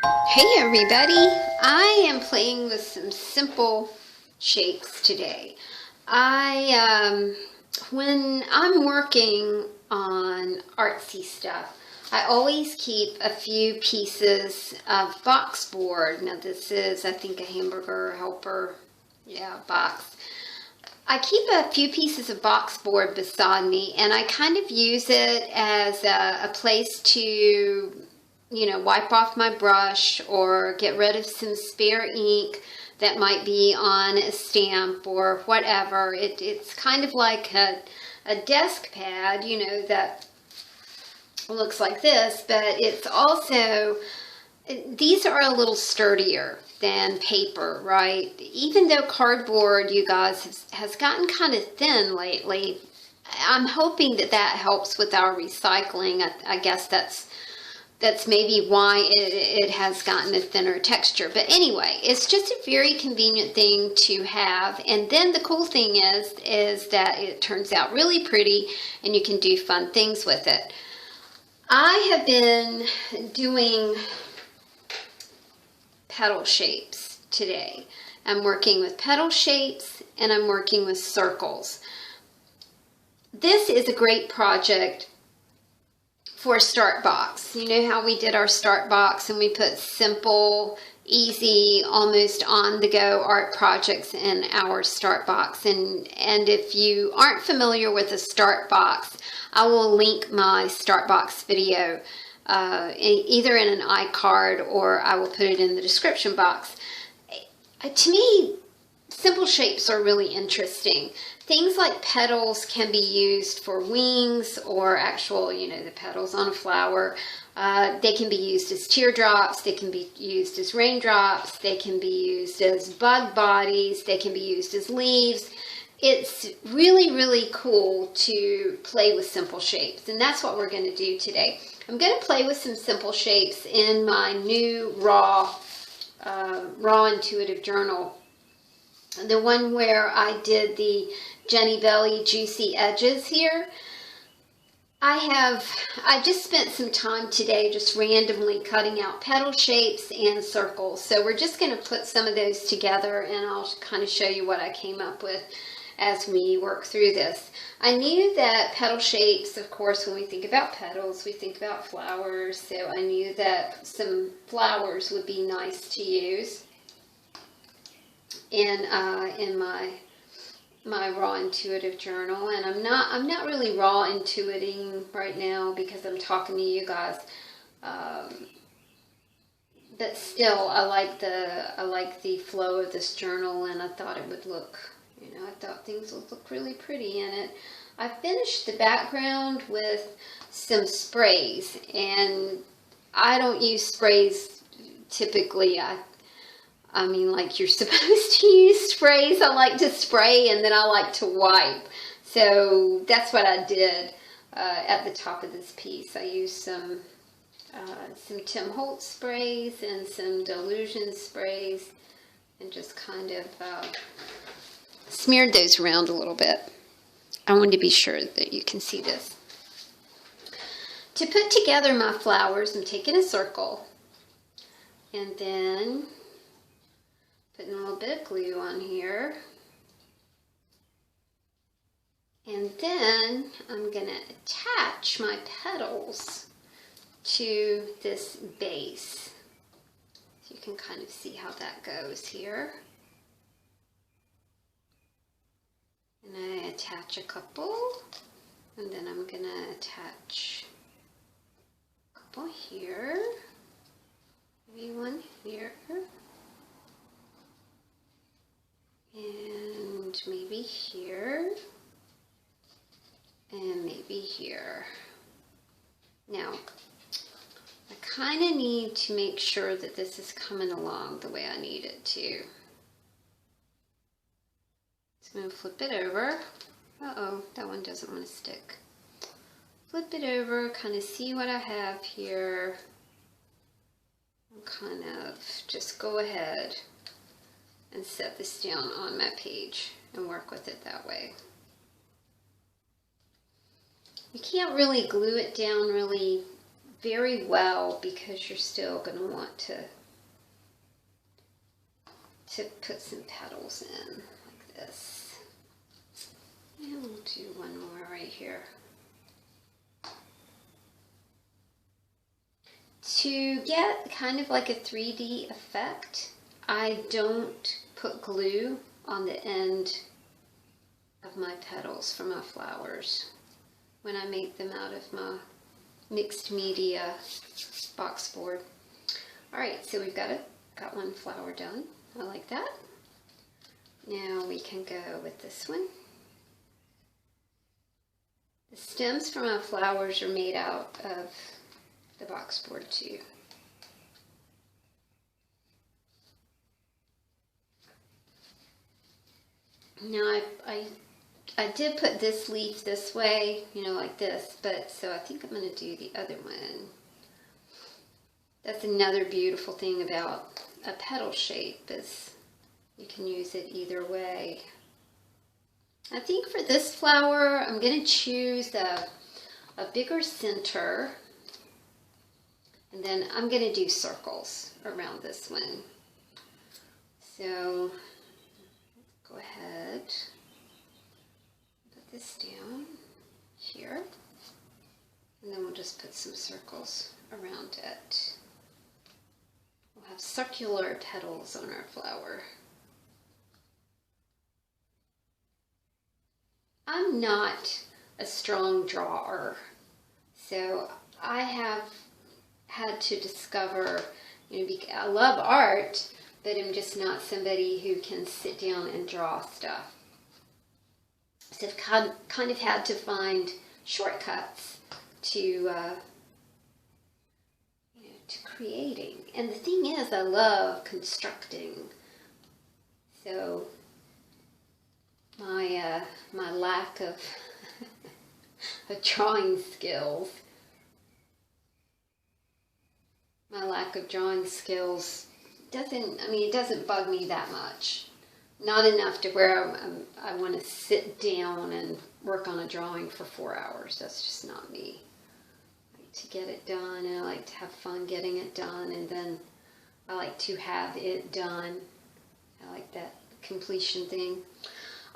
Hey everybody, I am playing with some simple shapes today. When I'm working on artsy stuff, I always keep a few pieces of box board. Now this is, I think, a hamburger helper, box. I keep a few pieces of box board beside me, and I kind of use it as a place to wipe off my brush or get rid of some spare ink that might be on a stamp or whatever. It's kind of like a desk pad, that looks like this, but it's also, these are a little sturdier than paper, right? Even though cardboard, you guys, has gotten kind of thin lately, I'm hoping that helps with our recycling. I guess that's maybe why it has gotten a thinner texture. But anyway, it's just a very convenient thing to have. And then the cool thing is that it turns out really pretty and you can do fun things with it. I have been doing petal shapes today. I'm working with petal shapes and I'm working with circles. This is a great project for a start box. You know how we did our start box and we put simple, easy, almost on-the-go art projects in our start box. And if you aren't familiar with a start box, I will link my start box video either in an iCard or I will put it in the description box. To me, simple shapes are really interesting. Things like petals can be used for wings or actual, the petals on a flower. They can be used as teardrops. They can be used as raindrops. They can be used as bug bodies. They can be used as leaves. It's really, really cool to play with simple shapes. And that's what we're going to do today. I'm going to play with some simple shapes in my new raw intuitive journal. The one where I did the Jennibellie juicy edges here. I just spent some time today just randomly cutting out petal shapes and circles. So we're just going to put some of those together and I'll kind of show you what I came up with as we work through this. I knew that petal shapes, of course, when we think about petals, we think about flowers. So I knew that some flowers would be nice to use in my raw intuitive journal. And I'm not really raw intuiting right now because I'm talking to you guys, but still I like the flow of this journal, and I thought it would look, I thought things would look really pretty in it. I finished the background with some sprays, and I don't use sprays typically. I mean, like you're supposed to use sprays. I like to spray and then I like to wipe. So that's what I did at the top of this piece. I used some Tim Holtz sprays and some Delusion sprays and just kind of smeared those around a little bit. I wanted to be sure that you can see this. To put together my flowers, I'm taking a circle and then putting a little bit of glue on here. And then I'm going to attach my petals to this base. So you can kind of see how that goes here. And I attach a couple. And then I'm going to attach a couple here. Maybe one here. And maybe here, and maybe here. Now, I kind of need to make sure that this is coming along the way I need it to. So I'm going to flip it over. Uh-oh, that one doesn't want to stick. Flip it over, kind of see what I have here. And kind of just go ahead and set this down on my page and work with it that way. You can't really glue it down really very well because you're still going to want to put some petals in like this. And we'll do one more right here. To get kind of like a 3D effect, I don't put glue on the end of my petals for my flowers when I make them out of my mixed media box board. Alright, so we've got one flower done. I like that. Now we can go with this one. The stems for my flowers are made out of the box board too. Now I did put this leaf this way, you know, like this, but so I think I'm going to do the other one. That's another beautiful thing about a petal shape is you can use it either way. I think for this flower, I'm going to choose a bigger center, and then I'm going to do circles around this one. So let's go ahead, put this down here, and then we'll just put some circles around it. We'll have circular petals on our flower. I'm not a strong drawer, so I have had to discover, you know, I love art, but I'm just not somebody who can sit down and draw stuff. So I've kind of had to find shortcuts to, you know, to creating. And the thing is, I love constructing. So my lack of drawing skills. My lack of drawing skills it doesn't bug me that much. Not enough to where I want to sit down and work on a drawing for 4 hours. That's just not me. I like to get it done, and I like to have fun getting it done, and then I like to have it done. I like that completion thing.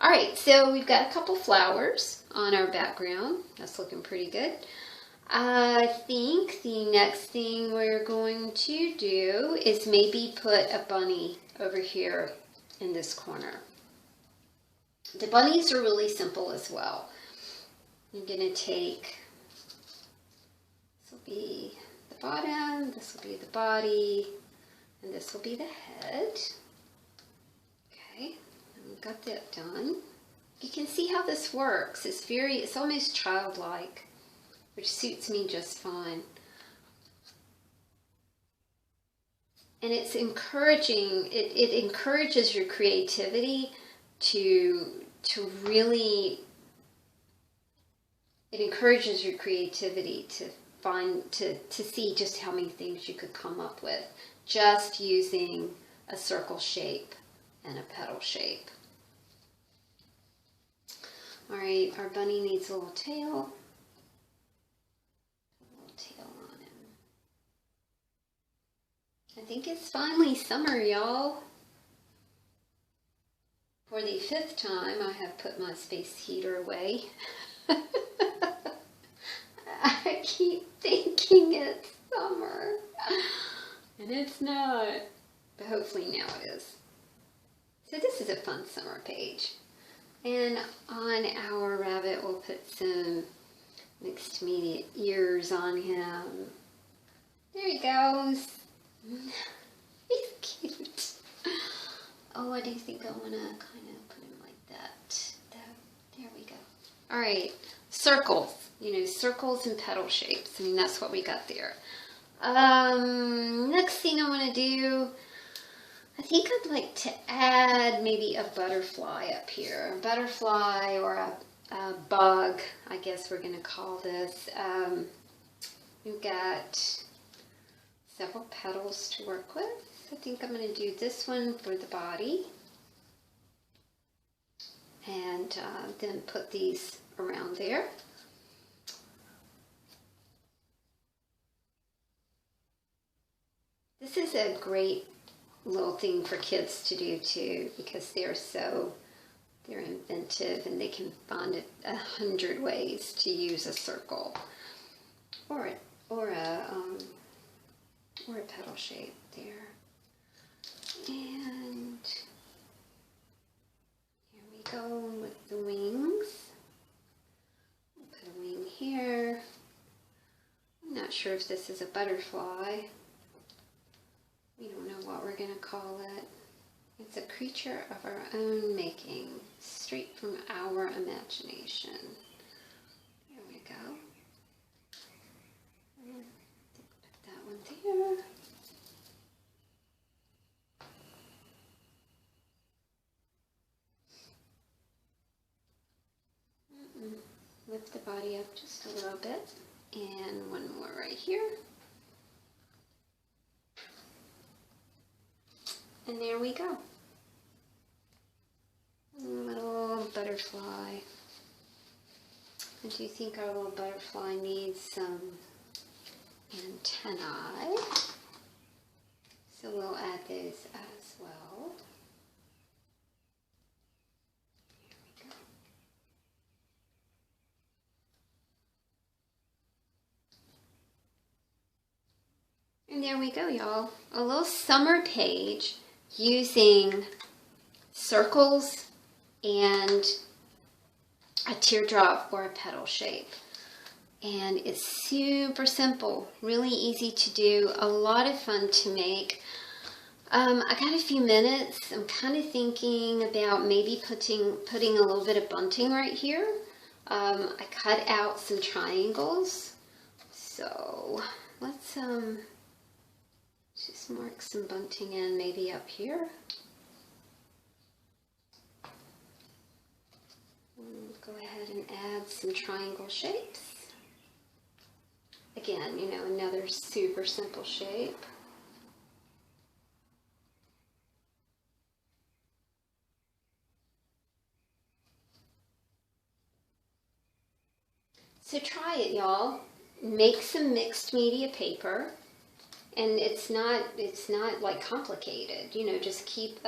Alright, so we've got a couple flowers on our background. That's looking pretty good. I think the next thing we're going to do is maybe put a bunny over here in this corner. The bunnies are really simple as well. I'm going to take, this will be the bottom, this will be the body, and this will be the head. Okay, and we've got that done. You can see how this works. It's almost childlike, which suits me just fine. And it's encouraging, it encourages your creativity to really, it encourages your creativity to see just how many things you could come up with just using a circle shape and a petal shape. All right, our bunny needs a little tail. I think it's finally summer, y'all. For the 5th time, I have put my space heater away. I keep thinking it's summer, and it's not, but hopefully now it is. So this is a fun summer page. And on our rabbit, we'll put some mixed media ears on him. There he goes. He's cute. Oh, I do think I want to kind of put him like that. There we go. All right, circles. You know, circles and petal shapes. I mean, that's what we got there. Next thing I want to do, I think I'd like to add maybe a butterfly up here. A butterfly or a bug, I guess we're going to call this. We've got several petals to work with. I think I'm going to do this one for the body, and then put these around there. This is a great little thing for kids to do too, because they're inventive and they can find 100 ways to use a circle or a petal shape there. And here we go with the wings. Put a wing here. I'm not sure if this is a butterfly. We don't know what we're going to call it. It's a creature of our own making, straight from our imagination. There we go. Put that one there. Lift the body up just a little bit. And one more right here. And there we go. Little butterfly. And do you think our little butterfly needs some antennae? So we'll add those as well. Here we go. And there we go, y'all. A little summer page using circles and a teardrop or a petal shape. And it's super simple, really easy to do, a lot of fun to make. I got a few minutes. I'm kind of thinking about maybe putting a little bit of bunting right here. I cut out some triangles. So let's just mark some bunting in maybe up here. Go ahead and add some triangle shapes. Again, you know, another super simple shape. So try it, y'all. Make some mixed media paper. And it's not like complicated, you know, just keep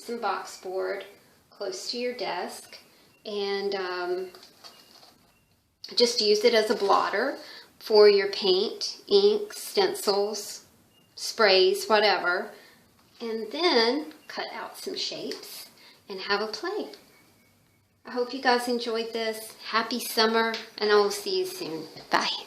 some box board close to your desk and just use it as a blotter for your paint, ink, stencils, sprays, whatever. And then cut out some shapes and have a play. I hope you guys enjoyed this. Happy summer, and I will see you soon. Bye.